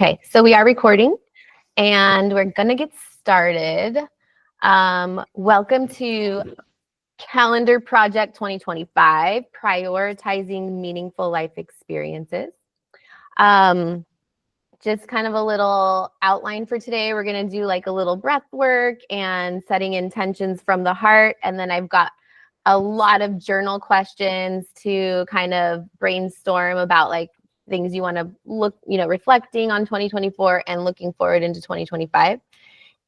Okay, so we are recording and we're gonna get started. Welcome to Calendar Project 2025, Prioritizing Meaningful Life Experiences. Just kind of a little outline for today. We're gonna do like a little breath work and setting intentions from the heart. And then I've got a lot of journal questions to kind of brainstorm about like things you want to look, reflecting on 2024 and looking forward into 2025.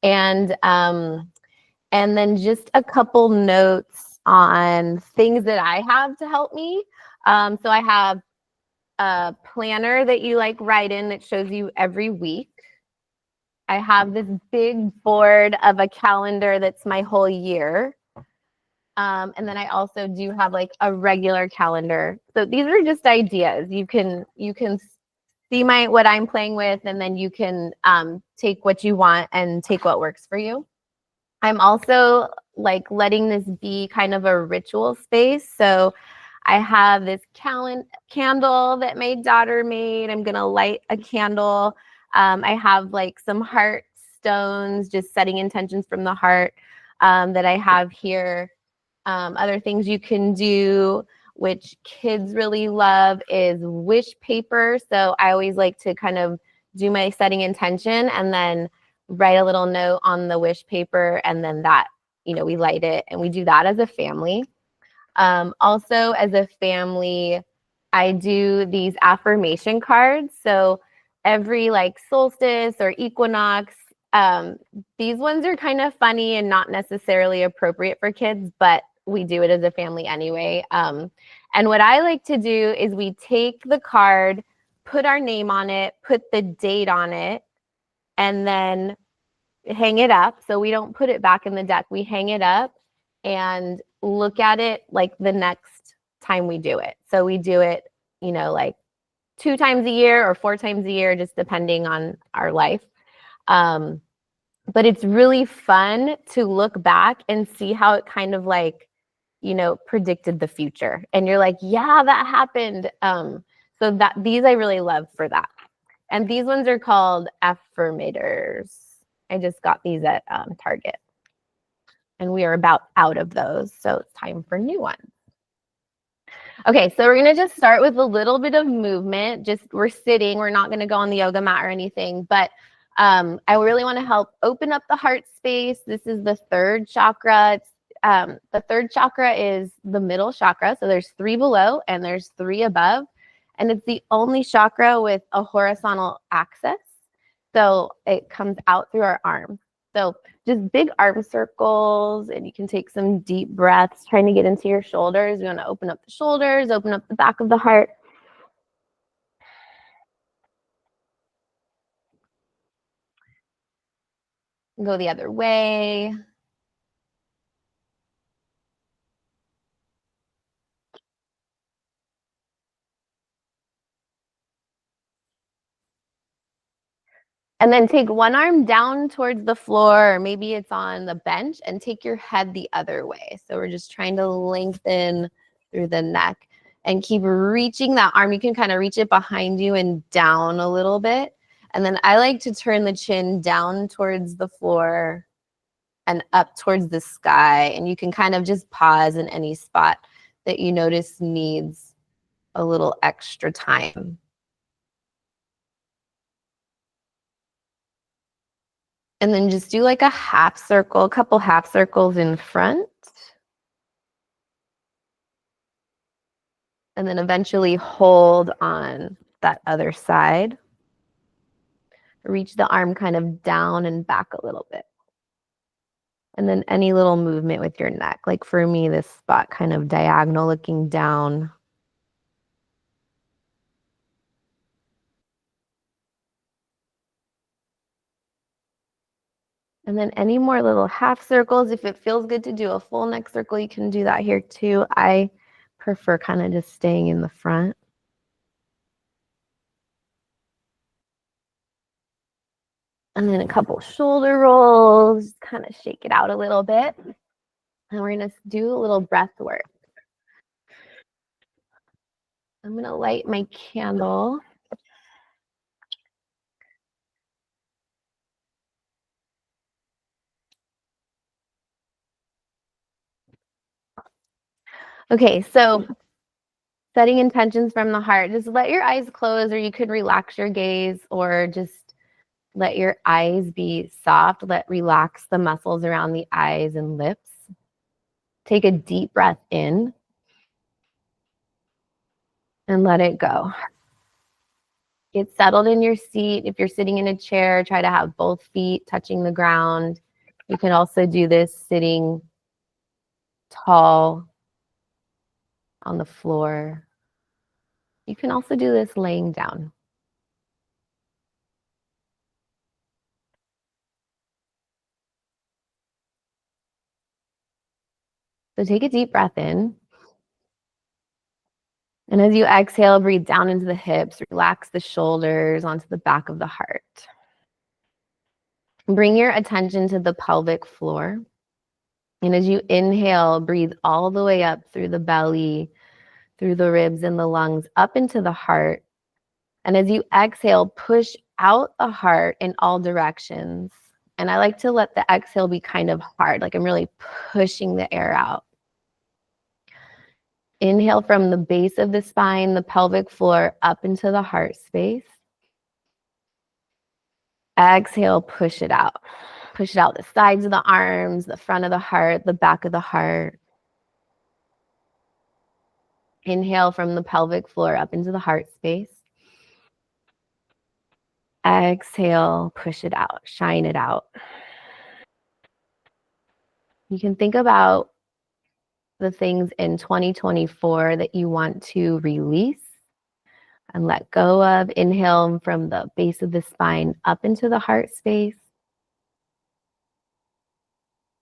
And then just a couple notes on things that I have to help me. So I have a planner that you like write in that shows you every week. I have this big board of a calendar that's my whole year. And then I also do have like a regular calendar. So these are just ideas. You can see what I'm playing with, and then you can take what you want and take what works for you. I'm also like letting this be kind of a ritual space. So I have this candle that my daughter made. I'm gonna light a candle. I have like some heart stones, just setting intentions from the heart that I have here. Other things you can do, which kids really love, is wish paper. So I always like to kind of do my setting intention and then write a little note on the wish paper, and then that, we light it, and we do that as a family. Also, as a family, I do these affirmation cards. So every like solstice or equinox, these ones are kind of funny and not necessarily appropriate for kids, but we do it as a family anyway. And what I like to do is we take the card, put our name on it, put the date on it, and then hang it up. So we don't put it back in the deck. We hang it up and look at it like the next time we do it. So we do it, like 2 times a year or 4 times a year, just depending on our life. But it's really fun to look back and see how it kind of like, predicted the future. And you're like, yeah, that happened. So these I really love for that. And these ones are called affirmators. I just got these at Target. And we are about out of those. So it's time for new ones. Okay, so we're going to just start with a little bit of movement. We're sitting. We're not going to go on the yoga mat or anything. But I really want to help open up the heart space. This is the third chakra. The third chakra is the middle chakra. So there's 3 below and there's 3 above. And it's the only chakra with a horizontal axis. So it comes out through our arms. So just big arm circles, and you can take some deep breaths, trying to get into your shoulders. You want to open up the shoulders, open up the back of the heart. Go the other way. And then take one arm down towards the floor, or maybe it's on the bench, and take your head the other way. So we're just trying to lengthen through the neck and keep reaching that arm. You can kind of reach it behind you and down a little bit. And then I like to turn the chin down towards the floor and up towards the sky. And you can kind of just pause in any spot that you notice needs a little extra time. And then just do like a half circle, a couple half circles in front. And then eventually hold on that other side. Reach the arm kind of down and back a little bit. And then any little movement with your neck. Like for me, this spot kind of diagonal looking down. And then any more little half circles. If it feels good to do a full neck circle, you can do that here too. I prefer kind of just staying in the front. And then a couple shoulder rolls, kind of shake it out a little bit. And we're going to do a little breath work. I'm going to light my candle. Okay, so setting intentions from the heart. Just let your eyes close, or you could relax your gaze, or just let your eyes be soft. Relax the muscles around the eyes and lips. Take a deep breath in and let it go. Get settled in your seat. If you're sitting in a chair, try to have both feet touching the ground. You can also do this sitting tall on the floor. You can also do this laying down. So take a deep breath in. And as you exhale, breathe down into the hips, relax the shoulders onto the back of the heart. Bring your attention to the pelvic floor. And as you inhale, breathe all the way up through the belly, through the ribs and the lungs, up into the heart. And as you exhale, push out the heart in all directions. And I like to let the exhale be kind of hard, like I'm really pushing the air out. Inhale from the base of the spine, the pelvic floor, up into the heart space. Exhale, push it out. Push it out the sides of the arms, the front of the heart, the back of the heart. Inhale from the pelvic floor up into the heart space. Exhale, push it out, shine it out. You can think about the things in 2024 that you want to release and let go of. Inhale from the base of the spine up into the heart space.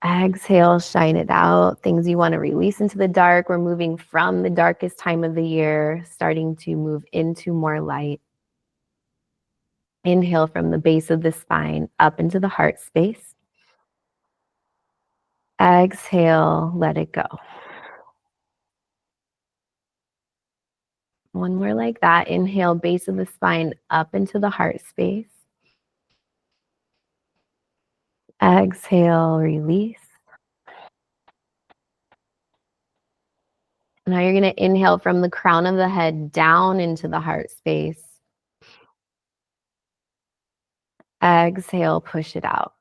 Exhale, shine it out. Things you want to release into the dark. We're moving from the darkest time of the year, starting to move into more light. Inhale from the base of the spine up into the heart space. Exhale, let it go. One more like that. Inhale, base of the spine up into the heart space. Exhale, release. Now you're going to inhale from the crown of the head down into the heart space. Exhale, push it out.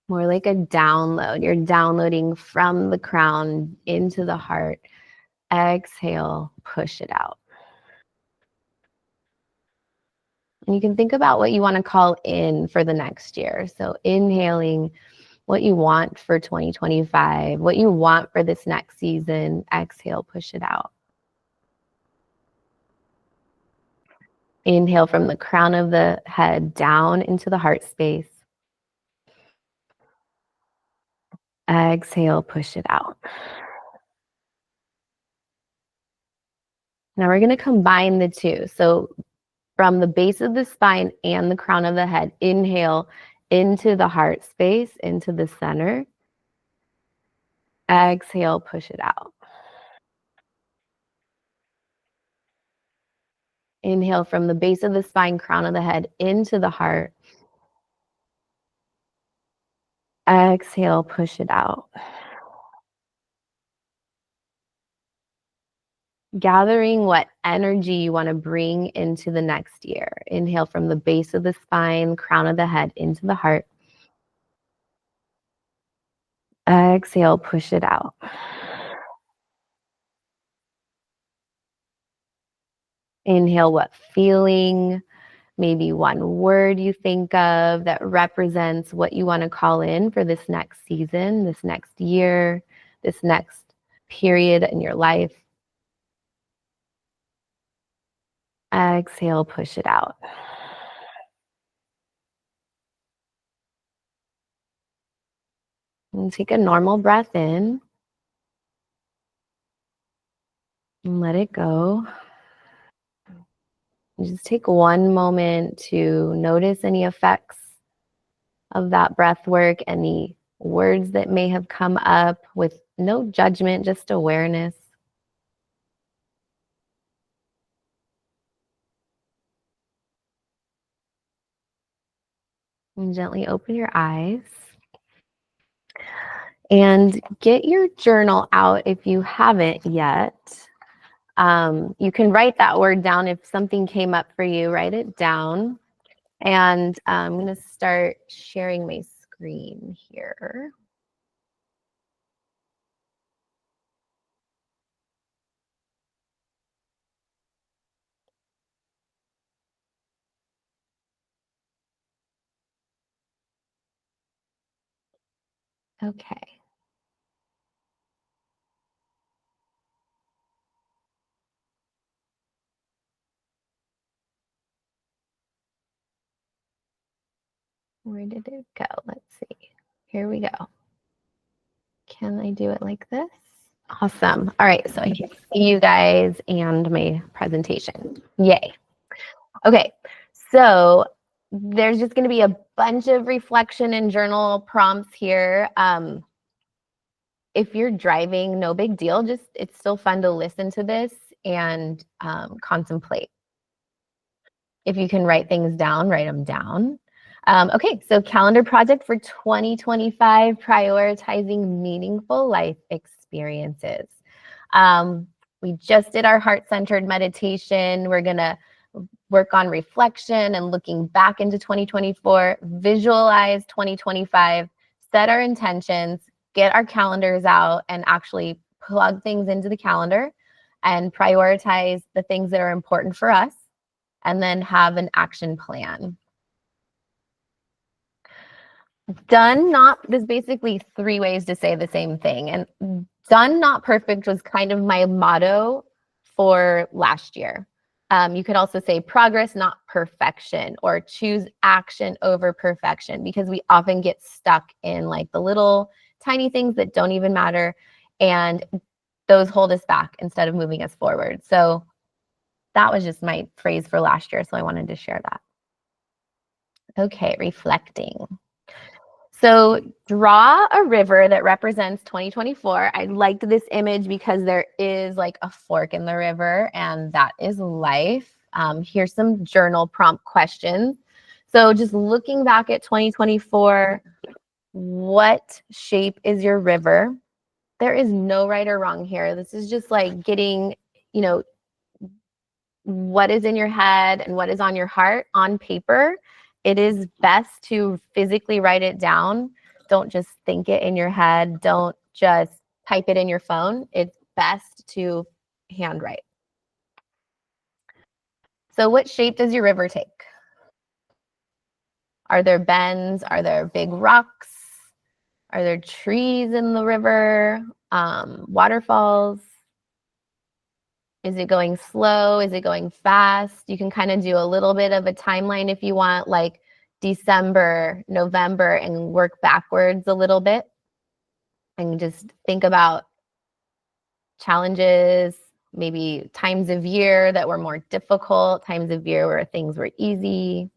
More like a download. You're downloading from the crown into the heart. Exhale, push it out. And you can think about what you want to call in for the next year. So inhaling what you want for 2025, what you want for this next season. Exhale, push it out. Inhale from the crown of the head down into the heart space. Exhale, push it out. Now we're going to combine the two. So from the base of the spine and the crown of the head, inhale into the heart space, into the center. Exhale, push it out. Inhale from the base of the spine, crown of the head, into the heart. Exhale, push it out. Gathering what energy you want to bring into the next year. Inhale from the base of the spine, crown of the head, into the heart. Exhale, push it out. Inhale, what feeling, maybe one word you think of that represents what you want to call in for this next season, this next year, this next period in your life. Exhale, push it out. And take a normal breath in and let it go. And just take one moment to notice any effects of that breath work, any words that may have come up with no judgment, just awareness. And gently open your eyes. And get your journal out if you haven't yet. You can write that word down. If something came up for you, write it down. And I'm going to start sharing my screen here. Okay. Where did it go? Let's see. Here we go. Can I do it like this? Awesome. All right, so I can see you guys and my presentation. Yay. Okay, so there's just going to be a bunch of reflection and journal prompts here. If you're driving, no big deal. Just it's still fun to listen to this and contemplate. If you can write things down, write them down. Okay, so calendar project for 2025, prioritizing meaningful life experiences. We just did our heart-centered meditation. We're going to work on reflection and looking back into 2024, visualize 2025, set our intentions, get our calendars out, and actually plug things into the calendar and prioritize the things that are important for us, and then have an action plan. Done, not, there's basically 3 ways to say the same thing. And done, not perfect was kind of my motto for last year. You could also say progress, not perfection, or choose action over perfection, because we often get stuck in like the little tiny things that don't even matter. And those hold us back instead of moving us forward. So that was just my phrase for last year. So I wanted to share that. Okay, reflecting. So draw a river that represents 2024. I liked this image because there is like a fork in the river, and that is life. Here's some journal prompt questions. So just looking back at 2024, what shape is your river? There is no right or wrong here. This is just like getting, you know, what is in your head and what is on your heart on paper. It is best to physically write it down. Don't just think it in your head. Don't just type it in your phone. It's best to handwrite. So what shape does your river take? Are there bends? Are there big rocks? Are there trees in the river? Waterfalls? Is it going slow? Is it going fast? You can kind of do a little bit of a timeline if you want, like December, November, and work backwards a little bit. And just think about challenges, maybe times of year that were more difficult, times of year where things were easy.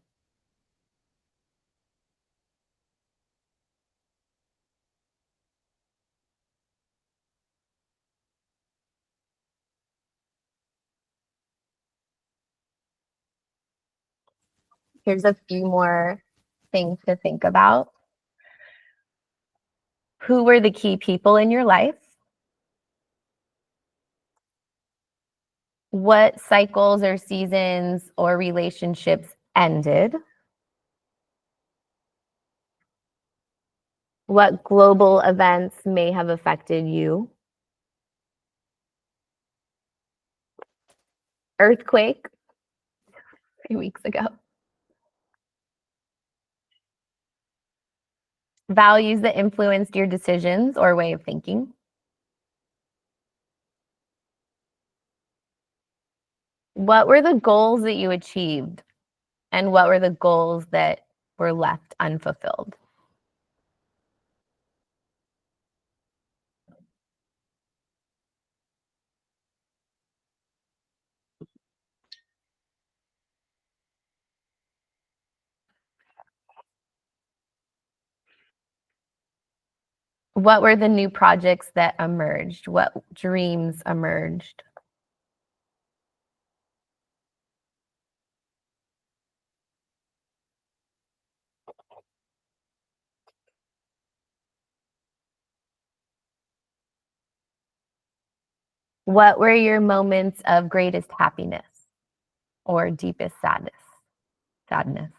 Here's a few more things to think about. Who were the key people in your life? What cycles or seasons or relationships ended? What global events may have affected you? Earthquake 3 weeks ago. Values that influenced your decisions or way of thinking. What were the goals that you achieved? And what were the goals that were left unfulfilled? What were the new projects that emerged? What dreams emerged? What were your moments of greatest happiness or deepest sadness? Sadness.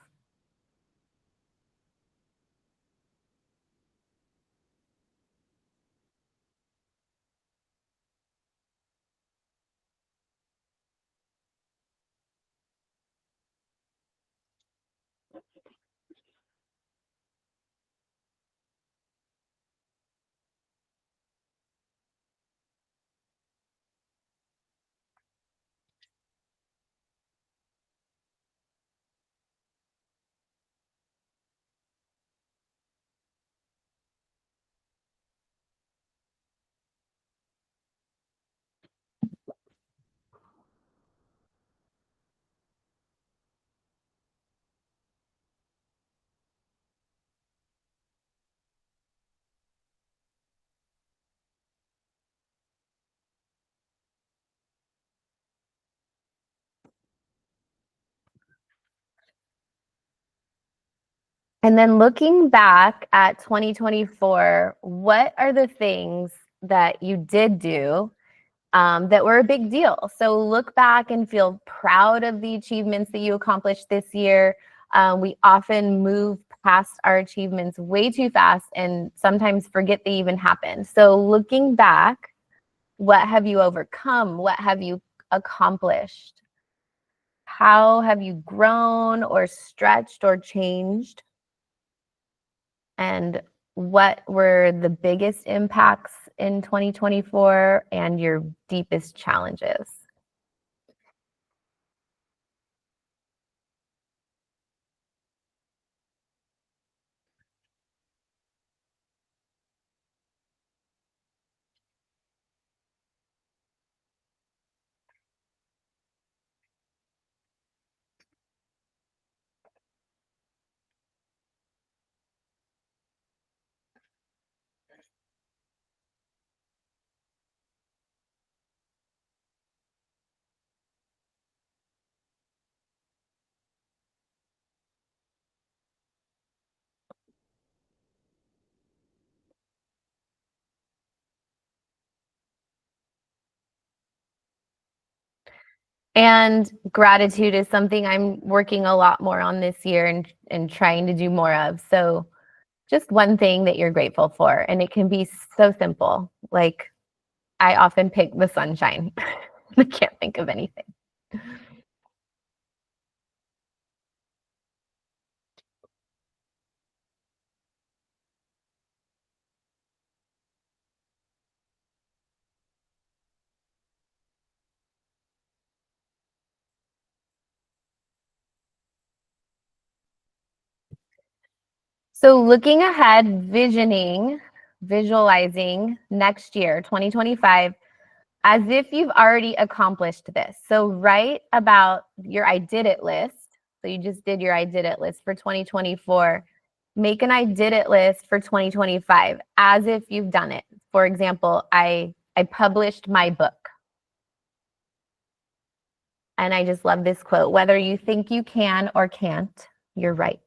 And then looking back at 2024, what are the things that you did do that were a big deal? So look back and feel proud of the achievements that you accomplished this year. We often move past our achievements way too fast and sometimes forget they even happened. So looking back, what have you overcome? What have you accomplished? How have you grown or stretched or changed? And what were the biggest impacts in 2024 and your deepest challenges? And gratitude is something I'm working a lot more on this year and trying to do more of. So just one thing that you're grateful for. And it can be so simple. Like I often pick the sunshine. I can't think of anything. So looking ahead, visualizing next year, 2025, as if you've already accomplished this. So write about your I did it list. So you just did your I did it list for 2024. Make an I did it list for 2025 as if you've done it. For example, I published my book. And I just love this quote, whether you think you can or can't, you're right.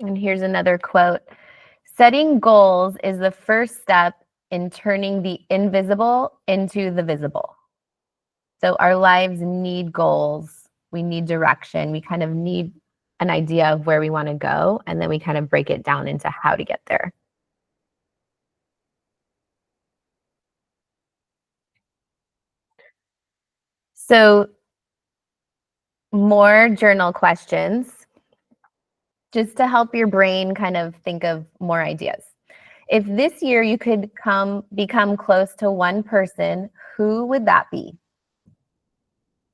And here's another quote. Setting goals is the first step in turning the invisible into the visible. So our lives need goals. We need direction. We kind of need an idea of where we want to go, and then we kind of break it down into how to get there. So more journal questions just to help your brain kind of think of more ideas. If this year you could become close to one person, who would that be?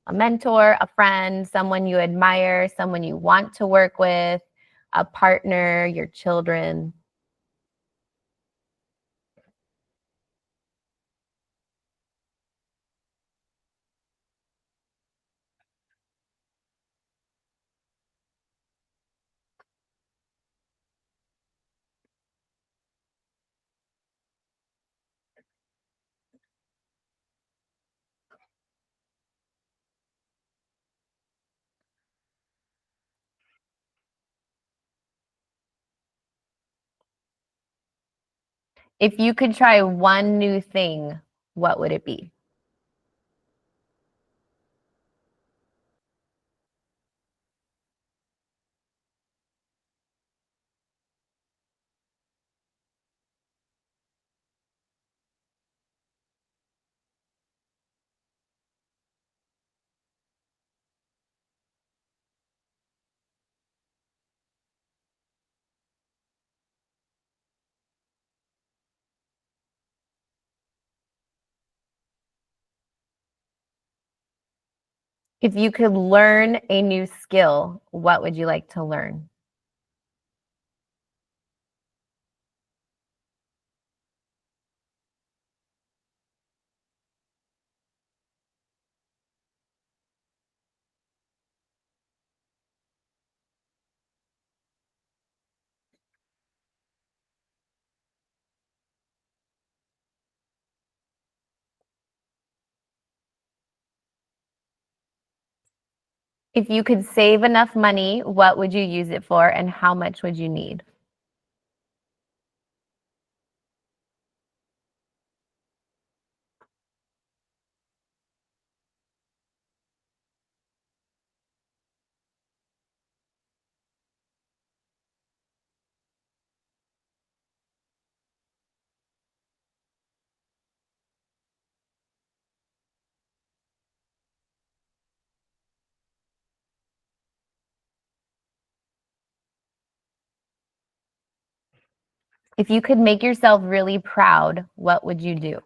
A mentor, a friend, someone you admire, someone you want to work with, a partner, your children. If you could try one new thing, what would it be? If you could learn a new skill, what would you like to learn? If you could save enough money, what would you use it for and how much would you need? If you could make yourself really proud, what would you do?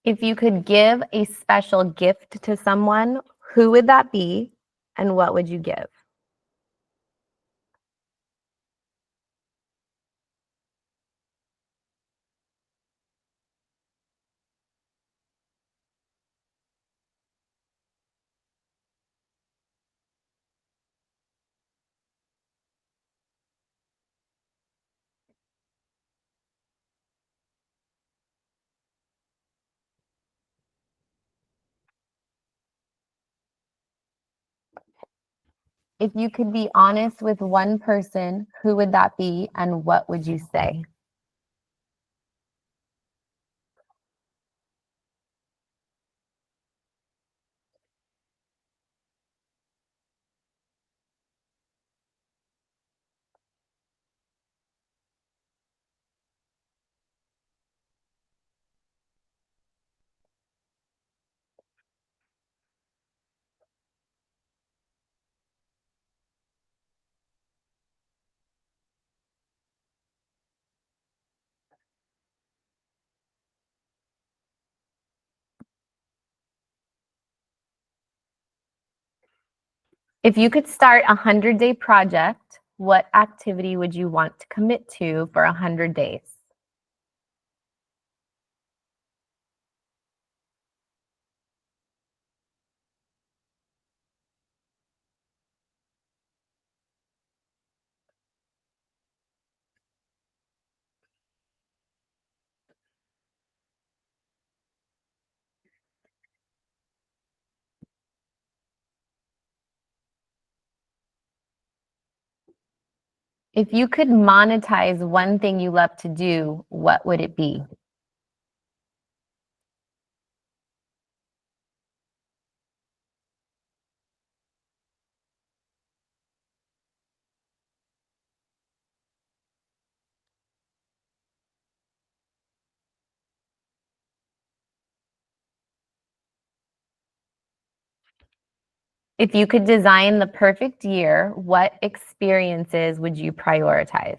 If you could give a special gift to someone, who would that be and what would you give? If you could be honest with one person, who would that be and what would you say? If you could start a 100-day project, What activity would you want to commit to for 100 days? If you could monetize one thing you love to do, what would it be? If you could design the perfect year, what experiences would you prioritize?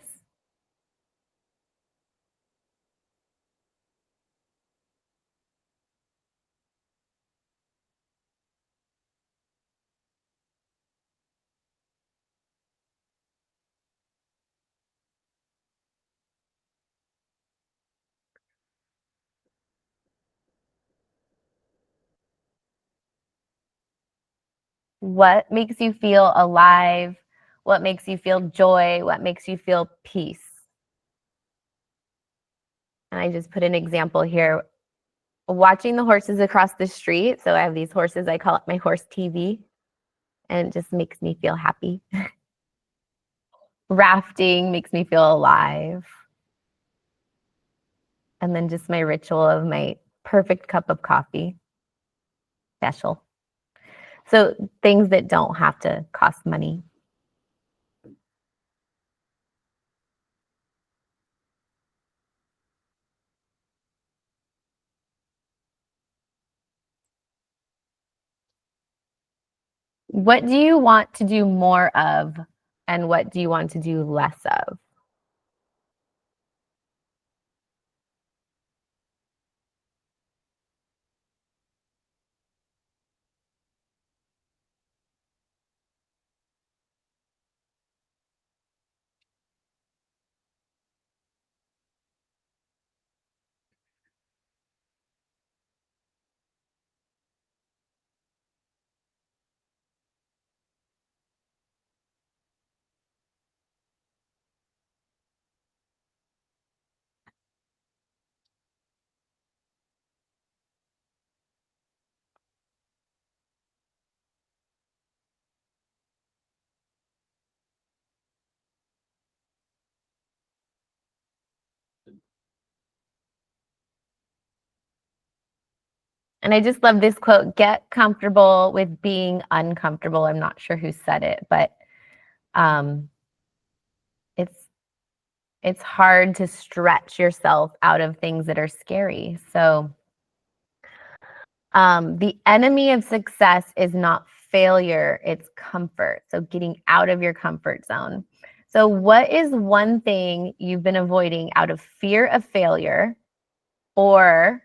What makes you feel alive? What makes you feel joy? What makes you feel peace? And I just put an example here. Watching the horses across the street. So I have these horses, I call it my horse TV, and it just makes me feel happy. Rafting makes me feel alive. And then just my ritual of my perfect cup of coffee, special. So things that don't have to cost money. What do you want to do more of, and what do you want to do less of? And I just love this quote, get comfortable with being uncomfortable. I'm not sure who said it, but um, it's it's hard to stretch yourself out of things that are scary. So the enemy of success is not failure, it's comfort. So getting out of your comfort zone. So what is one thing you've been avoiding out of fear of failure, or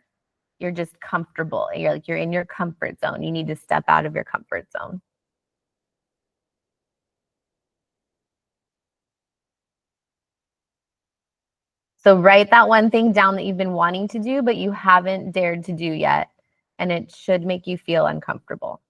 you're just comfortable? You're in your comfort zone. You need to step out of your comfort zone. So write that one thing down that you've been wanting to do, but you haven't dared to do yet. And it should make you feel uncomfortable.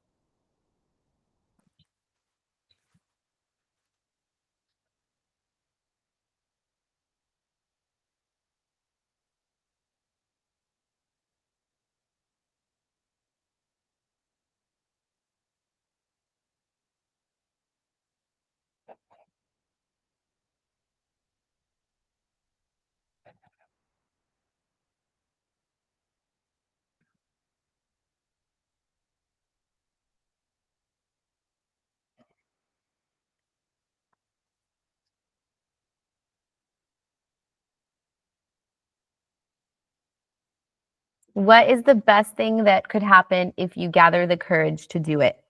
What is the best thing that could happen if you gather the courage to do it?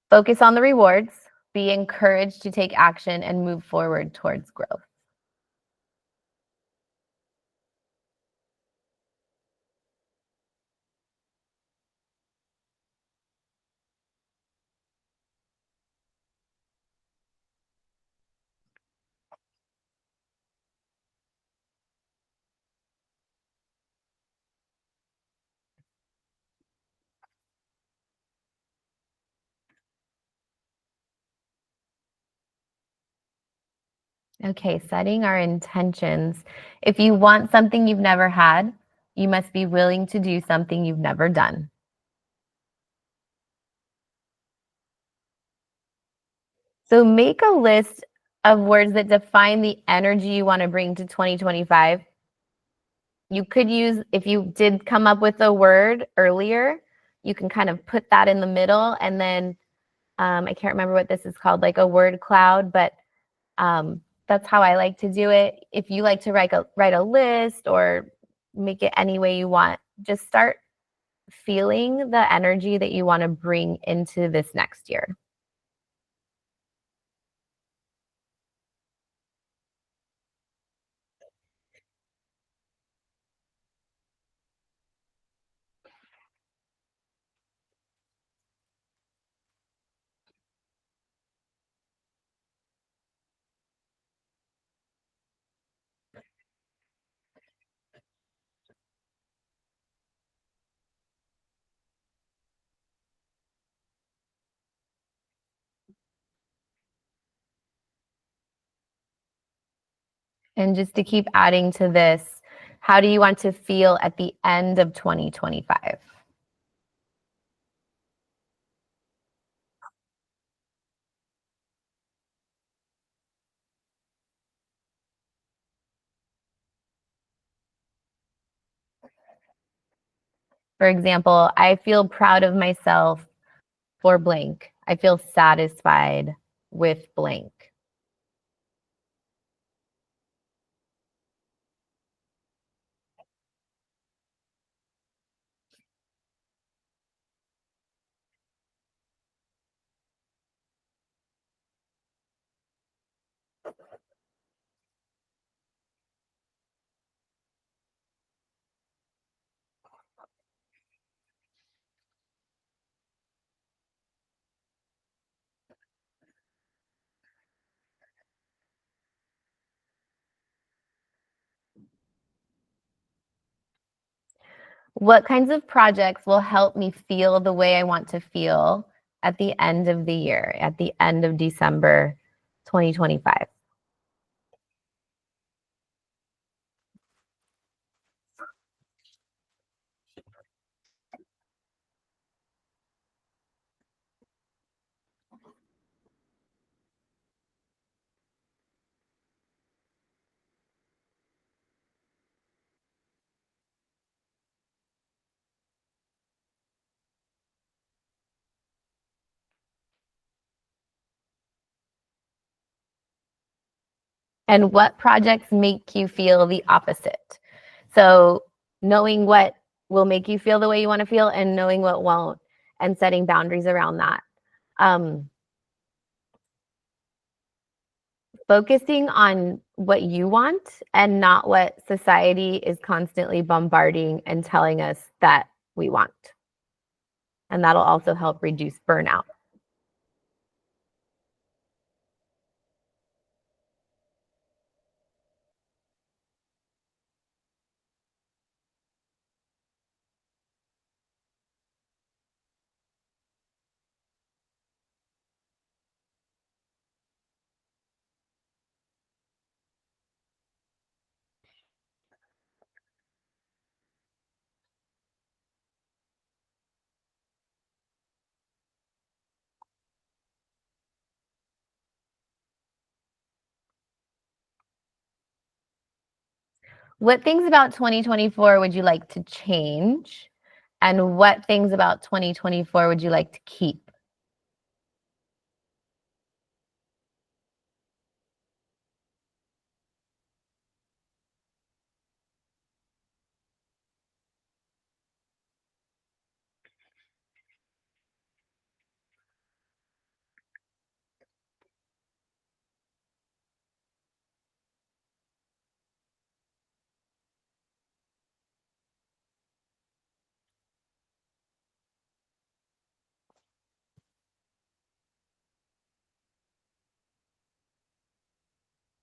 Focus on the rewards, be encouraged to take action, and move forward towards growth. Okay, setting our intentions. If you want something you've never had, you must be willing to do something you've never done. So make a list of words that define the energy you want to bring to 2025. You could use, if you did come up with a word earlier, you can kind of put that in the middle. And then I can't remember what this is called, like a word cloud, but that's how I like to do it. If you like to write a list or make it any way you want, just start feeling the energy that you want to bring into this next year. And just to keep adding to this, how do you want to feel at the end of 2025? For example, I feel proud of myself for blank. I feel satisfied with blank. What kinds of projects will help me feel the way I want to feel at the end of the year, at the end of December 2025? And what projects make you feel the opposite? So, knowing what will make you feel the way you want to feel and knowing what won't, and setting boundaries around that. Um, Focusing on what you want and not what society is constantly bombarding and telling us that we want. And that'll also help reduce burnout. What things about 2024 would you like to change? And what things about 2024 would you like to keep?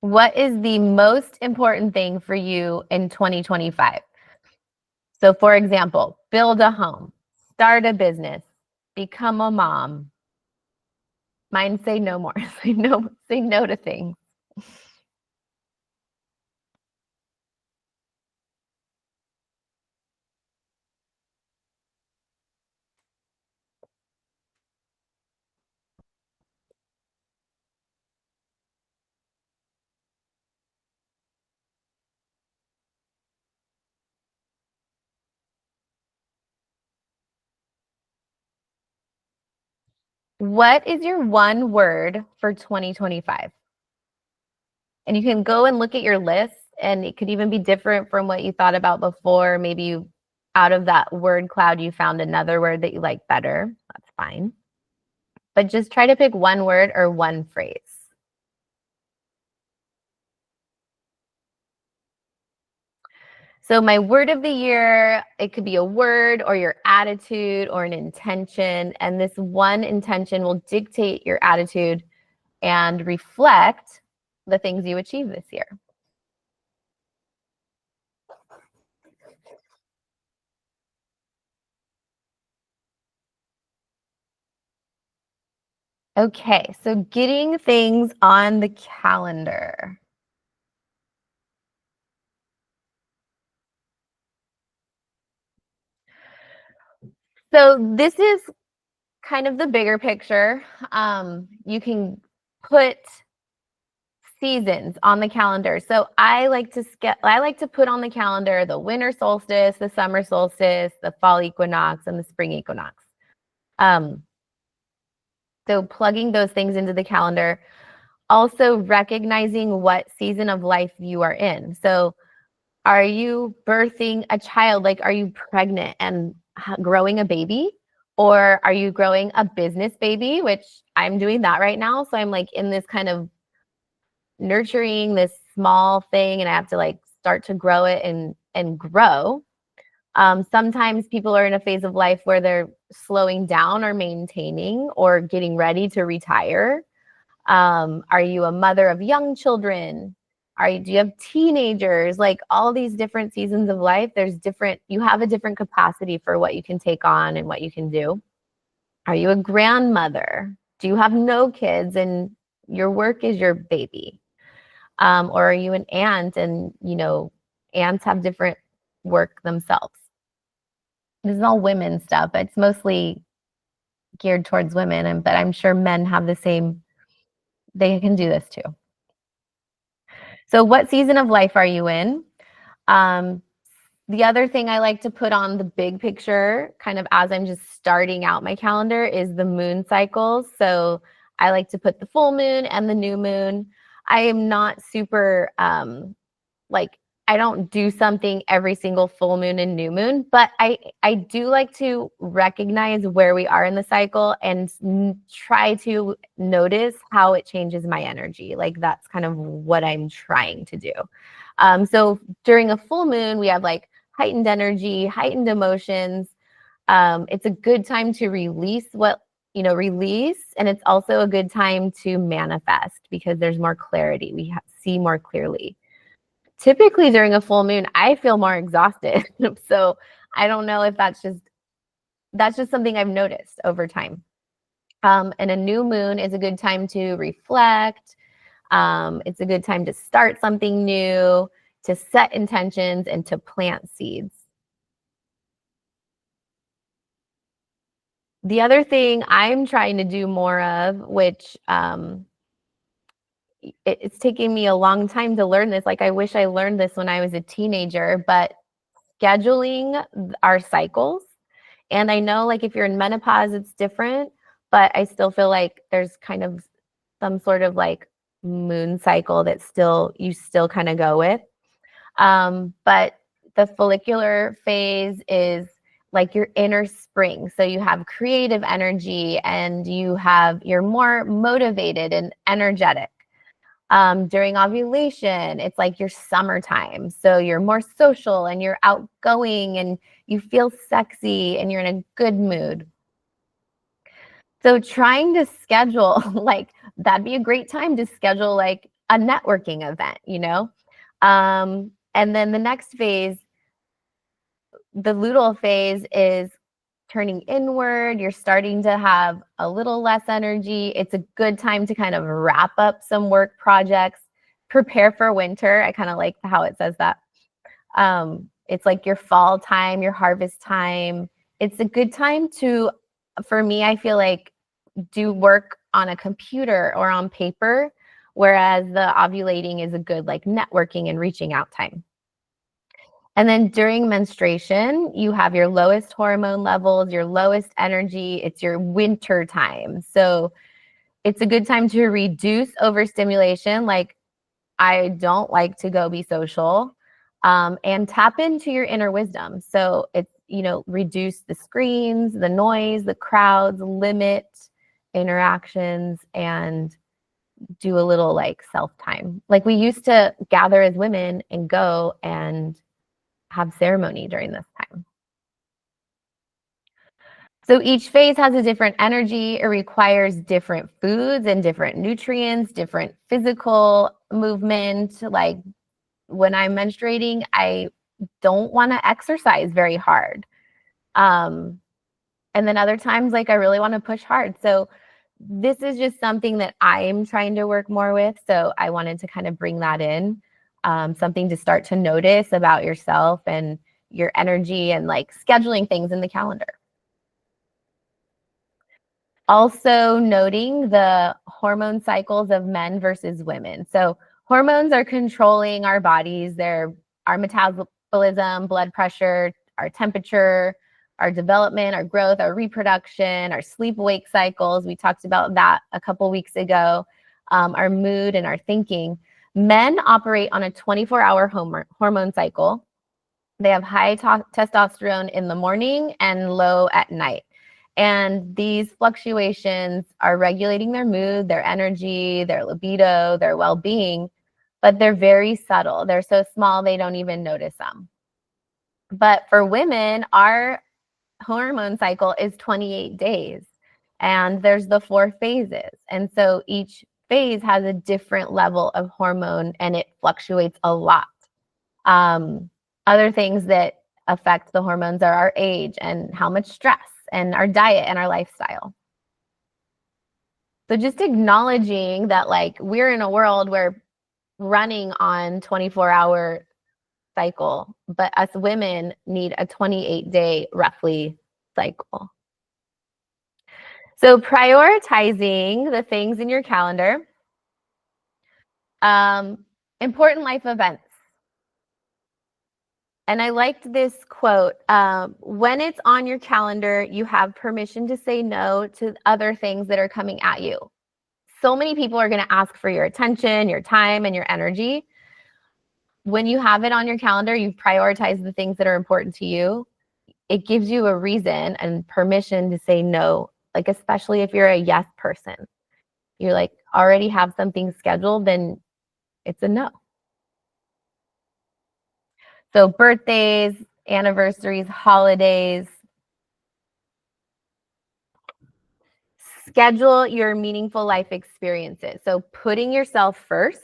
What is the most important thing for you in 2025? So, for example, build a home, start a business, become a mom. Mine say no more. Say no to things. What is your one word for 2025? And you can go and look at your list, and it could even be different from what you thought about before. Maybe you, out of that word cloud, you found another word that you like better. That's fine. But just try to pick one word or one phrase. So my word of the year, it could be a word or your attitude or an intention. And this one intention will dictate your attitude and reflect the things you achieve this year. Okay, so getting things on the calendar. So this is kind of the bigger picture. You can put seasons on the calendar. So I like to put on the calendar the winter solstice, the summer solstice, the fall equinox, and the spring equinox. Um, so plugging those things into the calendar, also recognizing what season of life you are in. So are you birthing a child? Like, are you pregnant and growing a baby? Or are you growing a business baby, which I'm doing that right now. So I'm like in this kind of nurturing this small thing, and I have to like start to grow it and grow. Sometimes people are in a phase of life where they're slowing down or maintaining or getting ready to retire. Are you a mother of young children? Do you have teenagers? Like all these different seasons of life, you have a different capacity for what you can take on and what you can do. Are you a grandmother? Do you have no kids and your work is your baby? Or are you an aunt and, ants have different work themselves? This is all women stuff. It's mostly geared towards women, but I'm sure men have the same, they can do this too. So what season of life are you in? Um, the other thing I like to put on the big picture, kind of as I'm just starting out my calendar, is the moon cycles. So I like to put the full moon and the new moon. I am not super like I don't do something every single full moon and new moon, but I do like to recognize where we are in the cycle and try to notice how it changes my energy. Like that's kind of what I'm trying to do. So during a full moon, we have like heightened energy, heightened emotions. It's a good time to release release, and it's also a good time to manifest because there's more clarity. We see more clearly. Typically during a full moon, I feel more exhausted. So I don't know if that's just something I've noticed over time. And a new moon is a good time to reflect. It's a good time to start something new, to set intentions, and to plant seeds. The other thing I'm trying to do more of, which it's taking me a long time to learn this. Like I wish I learned this when I was a teenager, but scheduling our cycles. And I know like if you're in menopause, it's different, but I still feel like there's kind of some sort of like moon cycle that you still kind of go with. But the follicular phase is like your inner spring. So you have creative energy and you're more motivated and energetic. During ovulation, it's like your summertime. So you're more social and you're outgoing and you feel sexy and you're in a good mood. So trying to schedule, like that'd be a great time to schedule like a networking event. And then the next phase, the luteal phase, is turning inward. You're starting to have a little less energy. It's a good time to kind of wrap up some work projects, prepare for winter. I kind of like how it says that. It's like your fall time, your harvest time. It's a good time for me, I feel like, do work on a computer or on paper, whereas the ovulating is a good like networking and reaching out time. And then during menstruation, you have your lowest hormone levels, your lowest energy. It's your winter time. So it's a good time to reduce overstimulation. Like, I don't like to go be social, and tap into your inner wisdom. So it's, reduce the screens, the noise, the crowds, limit interactions, and do a little like self time. Like, we used to gather as women and go and have ceremony during this time. So each phase has a different energy. It requires different foods and different nutrients, different physical movement. Like, when I'm menstruating, I don't want to exercise very hard. And then other times, like, I really want to push hard. So this is just something that I'm trying to work more with. So I wanted to kind of bring that in, something to start to notice about yourself and your energy, and like scheduling things in the calendar. Also noting the hormone cycles of men versus women. So hormones are controlling our bodies. They're our metabolism, blood pressure, our temperature, our development, our growth, our reproduction, our sleep-wake cycles. We talked about that a couple weeks ago. Our mood and our thinking. Men operate on a 24-hour hormone cycle. They have high testosterone in the morning and low at night. And these fluctuations are regulating their mood, their energy, their libido, their well-being, but they're very subtle. They're so small, they don't even notice them. But for women, our hormone cycle is 28 days, and there's the 4 phases. And so each phase has a different level of hormone, and it fluctuates a lot. Other things that affect the hormones are our age and how much stress, and our diet and our lifestyle. So just acknowledging that, like, we're in a world where running on 24-hour cycle, but us women need a 28-day roughly cycle. So prioritizing the things in your calendar. Important life events. And I liked this quote, when it's on your calendar, you have permission to say no to other things that are coming at you. So many people are going to ask for your attention, your time, and your energy. When you have it on your calendar, you've prioritized the things that are important to you. It gives you a reason and permission to say no, like, especially if you're a yes person. You're like, already have something scheduled, then it's a no. So birthdays, anniversaries, holidays. Schedule your meaningful life experiences. So putting yourself first.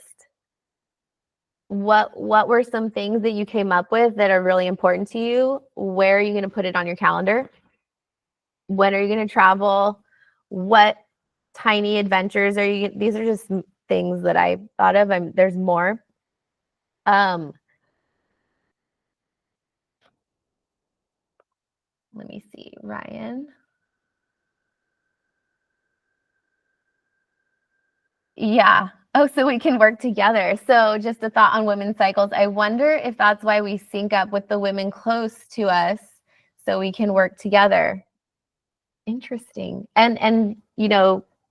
What were some things that you came up with that are really important to you? Where are you going to put it on your calendar? When are you going to travel? What tiny adventures are you? These are just things that I thought of. There's more. Let me see, Ryan. Yeah. Oh, so we can work together. So just a thought on women's cycles. I wonder if that's why we sync up with the women close to us, so we can work together. Interesting. And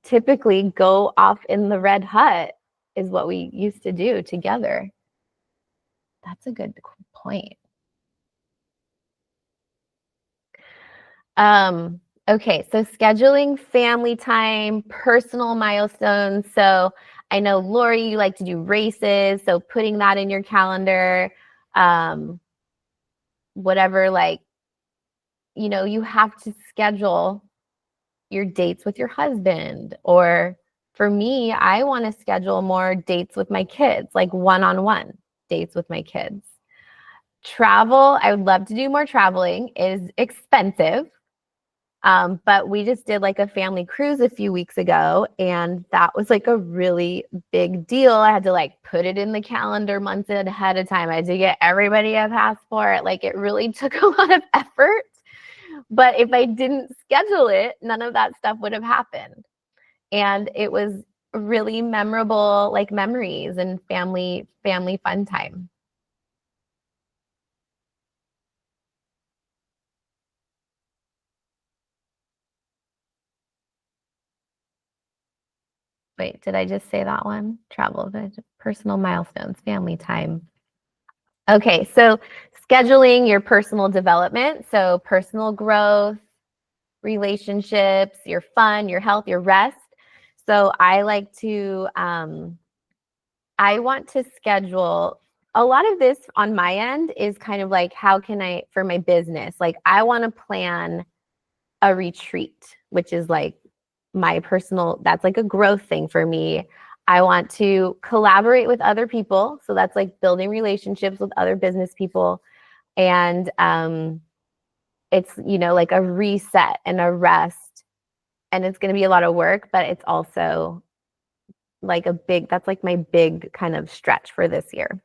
typically go off in the red hut is what we used to do together. That's a good point. Okay, so scheduling family time, personal milestones. So I know, Lori, you like to do races, so putting that in your calendar. Whatever, like, you have to schedule your dates with your husband. Or for me, I want to schedule more dates with my kids, like one-on-one dates with my kids. Travel, I would love to do more traveling. It is expensive. But we just did like a family cruise a few weeks ago, and that was like a really big deal. I had to like put it in the calendar months ahead of time. I had to get everybody a passport. Like, it really took a lot of effort. But if I didn't schedule it, none of that stuff would have happened. And it was really memorable, like, memories and family fun time. Wait, did I just say that one? Travel, personal milestones, family time. Okay, so scheduling your personal development, so personal growth, relationships, your fun, your health, your rest. So I like to, I want to schedule a lot of this on my end is kind of like, how can I, for my business, like I want to plan a retreat, which is like my personal, that's like a growth thing for me. I want to collaborate with other people. So that's like building relationships with other business people. And it's, you know, like a reset and a rest. And it's going to be a lot of work, but it's also like a big, that's like my big kind of stretch for this year.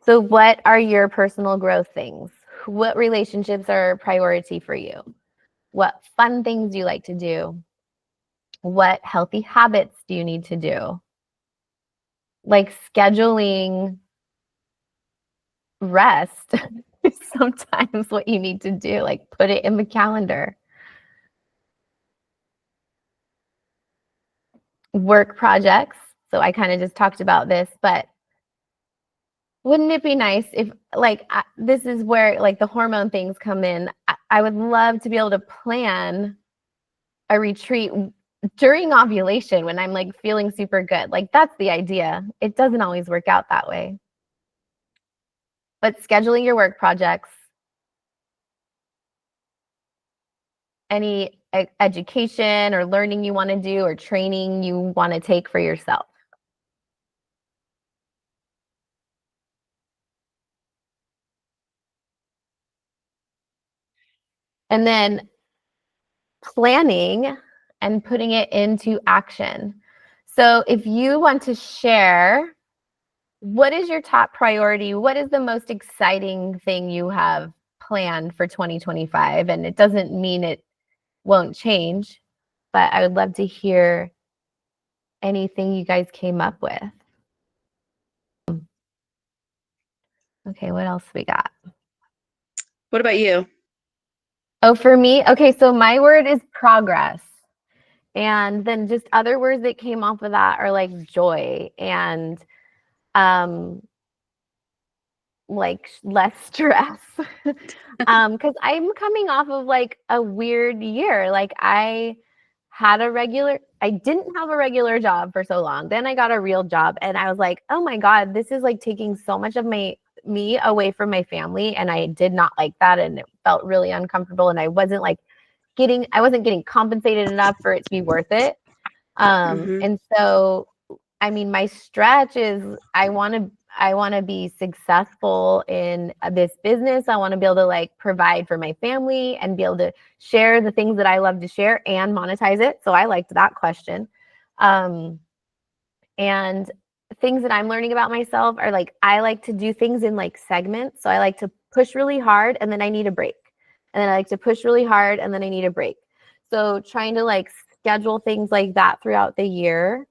So what are your personal growth things? What relationships are a priority for you? What fun things do you like to do? What healthy habits do you need to do? Like scheduling rest is sometimes what you need to do, like put it in the calendar. Work projects. So I kind of just talked about this, but wouldn't it be nice if like this is where like the hormone things come in. I would love to be able to plan a retreat during ovulation when I'm like feeling super good. Like that's the idea. It doesn't always work out that way. But scheduling your work projects, any education or learning you want to do or training you want to take for yourself. And then planning and putting it into action. So if you want to share, what is your top priority? What is the most exciting thing you have planned for 2025? And it doesn't mean it won't change, but I would love to hear anything you guys came up with. Okay, what else we got? What about you? Oh, for me? Okay, so my word is progress. And then just other words that came off of that are like joy and like less stress. Because I'm coming off of like a weird year. Like I didn't have a regular job for so long. Then I got a real job and I was like, oh my God, this is like taking so much of me away from my family. And I did not like that. And it felt really uncomfortable. And I wasn't getting compensated enough for it to be worth it. And so, I mean, my stretch is I want to be successful in this business. I want to be able to like provide for my family and be able to share the things that I love to share and monetize it. So I liked that question. And things that I'm learning about myself are like, I like to do things in like segments. So I like to push really hard and then I need a break. And then I like to push really hard and then I need a break. So trying to like schedule things like that throughout the year,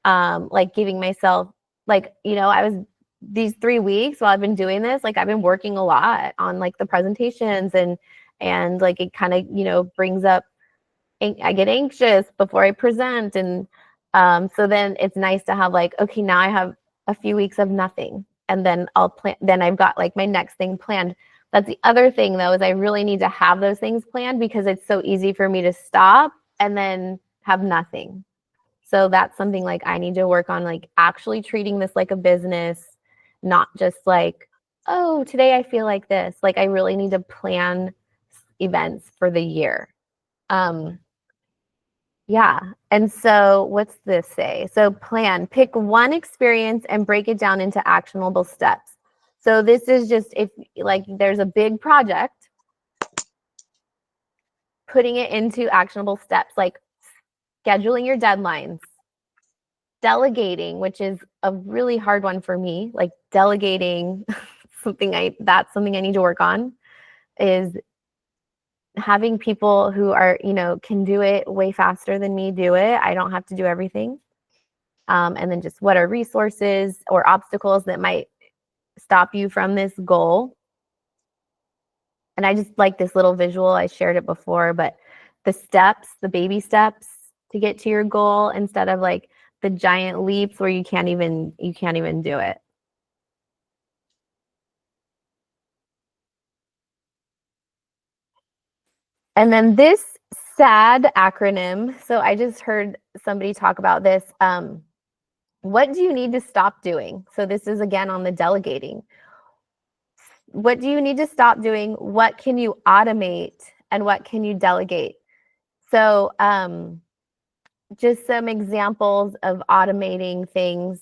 like giving myself like, you know, I was these 3 weeks while I've been doing this, like I've been working a lot on like the presentations and like it kind of, you know, brings up, I get anxious before I present. And so then it's nice to have like, okay, now I have a few weeks of nothing and then I'll plan, then I've got like my next thing planned. That's the other thing though, is I really need to have those things planned because it's so easy for me to stop and then have nothing. So that's something like I need to work on, like actually treating this like a business, not just like, oh, today I feel like this. Like I really need to plan events for the year. Yeah. And so what's this say? So pick one experience and break it down into actionable steps. So this is just if like there's a big project, putting it into actionable steps, like scheduling your deadlines, delegating, which is a really hard one for me, like delegating that's something I need to work on, is having people who are, you know, can do it way faster than me do it. I don't have to do everything. And then just what are resources or obstacles that might stop you from this goal. And I just like this little visual. I shared it before, but the steps, the baby steps, to get to your goal instead of like the giant leaps where you can't even do it. And then this SAD acronym, so I just heard somebody talk about this. What do you need to stop doing? So this is again on the delegating. What do you need to stop doing? What can you automate and what can you delegate? So just some examples of automating things,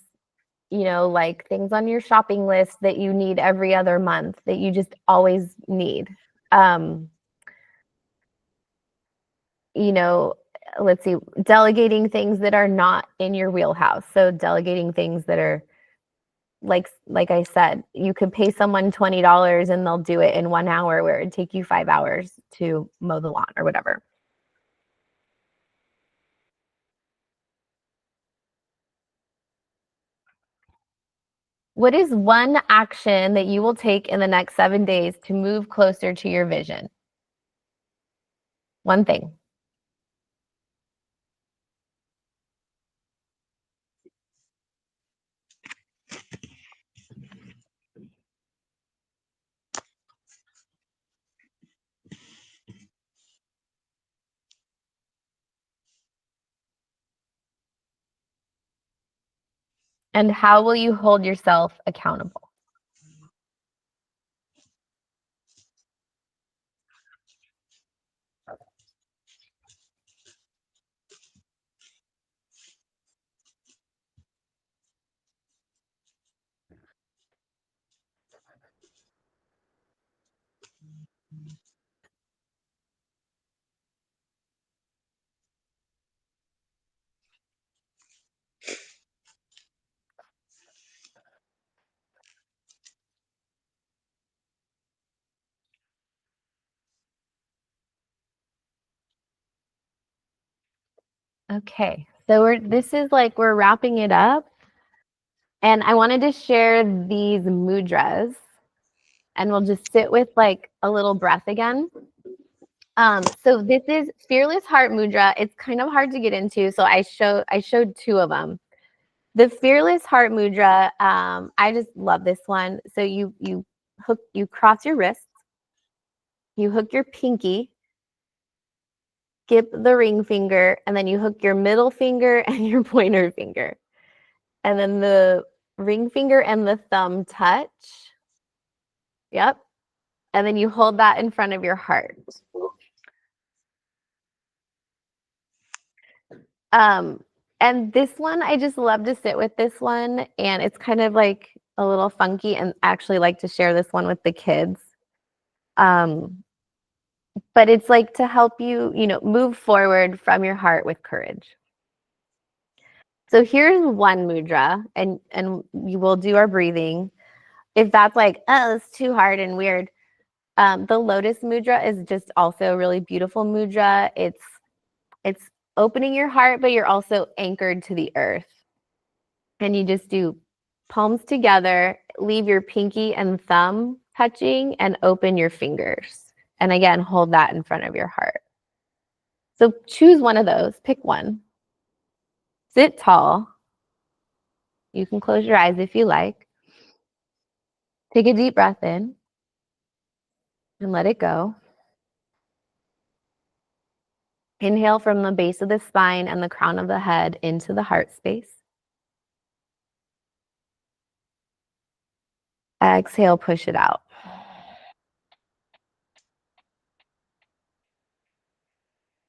you know, like things on your shopping list that you need every other month that you just always need. You know, let's see, delegating things that are not in your wheelhouse. So delegating things that are like I said, you could pay someone $20 and they'll do it in 1 hour where it'd take you 5 hours to mow the lawn or whatever. What is one action that you will take in the next 7 days to move closer to your vision? One thing. And how will you hold yourself accountable? Okay, so we're wrapping it up. And I wanted to share these mudras, and we'll just sit with like a little breath again. So this is Fearless Heart Mudra. It's kind of hard to get into, so I showed 2 of them. The Fearless Heart Mudra, I just love this one. So you cross your wrists, you hook your pinky, skip the ring finger, and then you hook your middle finger and your pointer finger. And then the ring finger and the thumb touch. Yep. And then you hold that in front of your heart. And this one, I just love to sit with this one. And it's kind of like a little funky, and actually like to share this one with the kids. But it's like to help you, you know, move forward from your heart with courage. So here's one mudra, and we will do our breathing. If that's like, oh, it's too hard and weird, the lotus mudra is just also a really beautiful mudra. It's opening your heart, but you're also anchored to the earth. And you just do palms together, leave your pinky and thumb touching, and open your fingers. And again, hold that in front of your heart. So choose one of those, pick one. Sit tall. You can close your eyes if you like. Take a deep breath in and let it go. Inhale from the base of the spine and the crown of the head into the heart space. Exhale, push it out.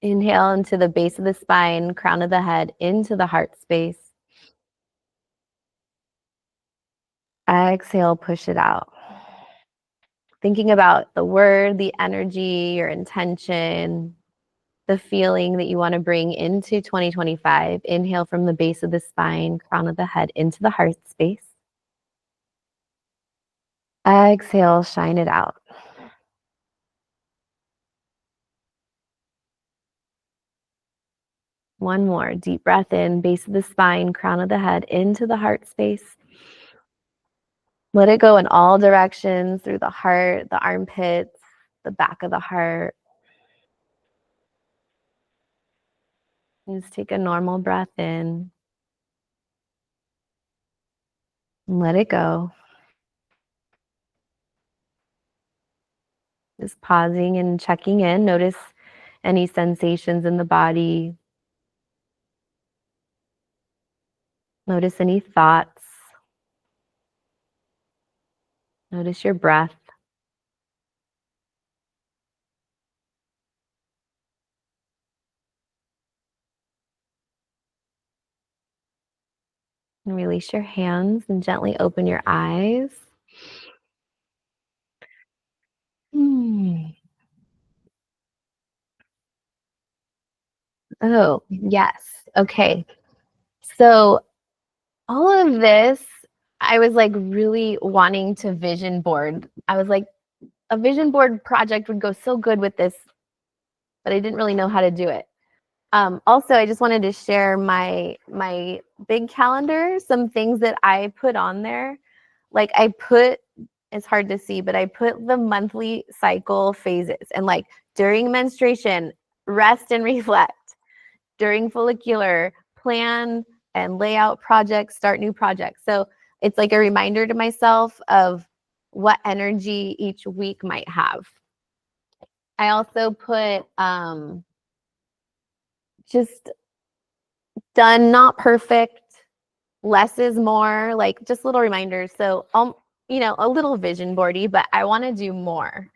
Inhale into the base of the spine, crown of the head, into the heart space. Exhale, push it out. Thinking about the word, the energy, your intention, the feeling that you want to bring into 2025. Inhale from the base of the spine, crown of the head, into the heart space. Exhale, shine it out. One more. Deep breath in, base of the spine, crown of the head, into the heart space. Let it go in all directions, through the heart, the armpits, the back of the heart. Just take a normal breath in and let it go. Just pausing and checking in. Notice any sensations in the body. Notice any thoughts. Notice your breath. And release your hands and gently open your eyes. Oh, yes. Okay. So all of this, I was like really wanting to vision board. I was like, a vision board project would go so good with this, but I didn't really know how to do it. Also, I just wanted to share my big calendar, some things that I put on there. Like it's hard to see, but I put the monthly cycle phases, and like during menstruation, rest and reflect. During follicular, plan and lay out projects, start new projects. So it's like a reminder to myself of what energy each week might have. I also put just done, not perfect, less is more, like just little reminders. So, a little vision boardy, but I want to do more.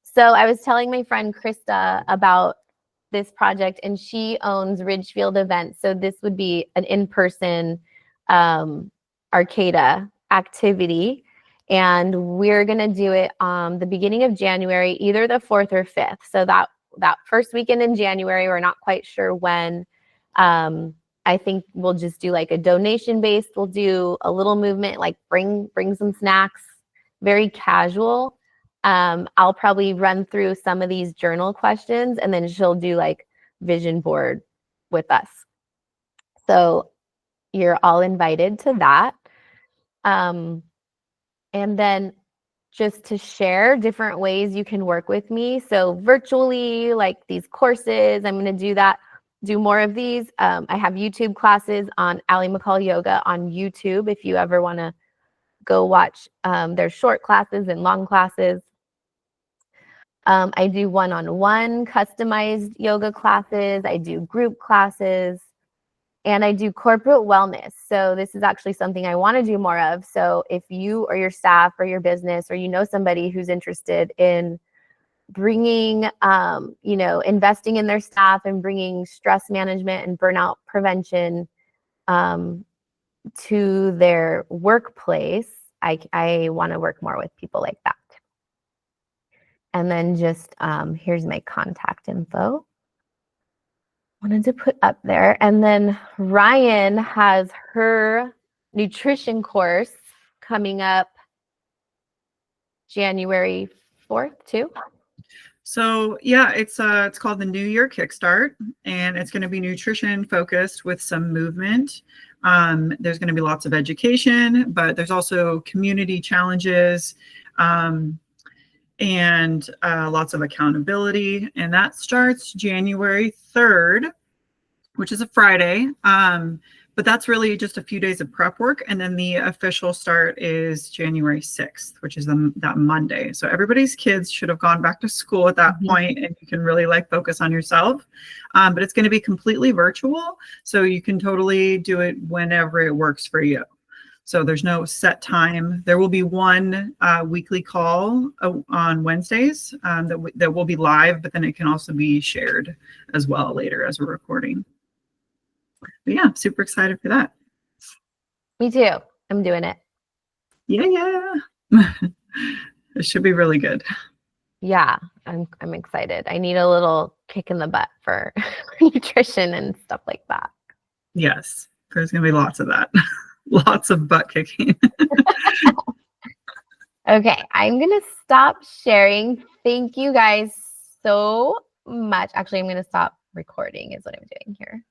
So I was telling my friend Krista about this project, and she owns Ridgefield Events. So this would be an in-person Arcata activity. And we're going to do it the beginning of January, either the 4th or 5th. So that first weekend in January, we're not quite sure when. I think we'll just do like a donation based. We'll do a little movement, like bring some snacks, very casual. I'll probably run through some of these journal questions, and then she'll do like vision board with us. So you're all invited to that. And then just to share different ways you can work with me. So virtually, like these courses, I'm going to do more of these. I have YouTube classes on Allie McCall Yoga on YouTube if you ever want to go watch. There's short classes and long classes. I do one-on-one customized yoga classes. I do group classes. And I do corporate wellness. So this is actually something I want to do more of. So if you or your staff or your business, or you know somebody who's interested in bringing, investing in their staff and bringing stress management and burnout prevention to their workplace, I want to work more with people like that. And then just here's my contact info. Wanted to put up there. And then Ryan has her nutrition course coming up January 4th too. So yeah, it's called the New Year Kickstart, and it's going to be nutrition focused with some movement. There's going to be lots of education, but there's also community challenges and lots of accountability. And that starts January 3rd, which is a Friday. But that's really just a few days of prep work. And then the official start is January 6th, which is that Monday. So everybody's kids should have gone back to school at that point, and you can really like focus on yourself. But it's going to be completely virtual. So you can totally do it whenever it works for you. So there's no set time. There will be one weekly call on Wednesdays that will be live, but then it can also be shared as well later as a recording. But yeah, super excited for that. Me too. I'm doing it. Yeah. It should be really good. Yeah, I'm excited. I need a little kick in the butt for nutrition and stuff like that. Yes, there's going to be lots of that. Lots of butt kicking. Okay, I'm going to stop sharing. Thank you guys so much. Actually, I'm going to stop recording is what I'm doing here.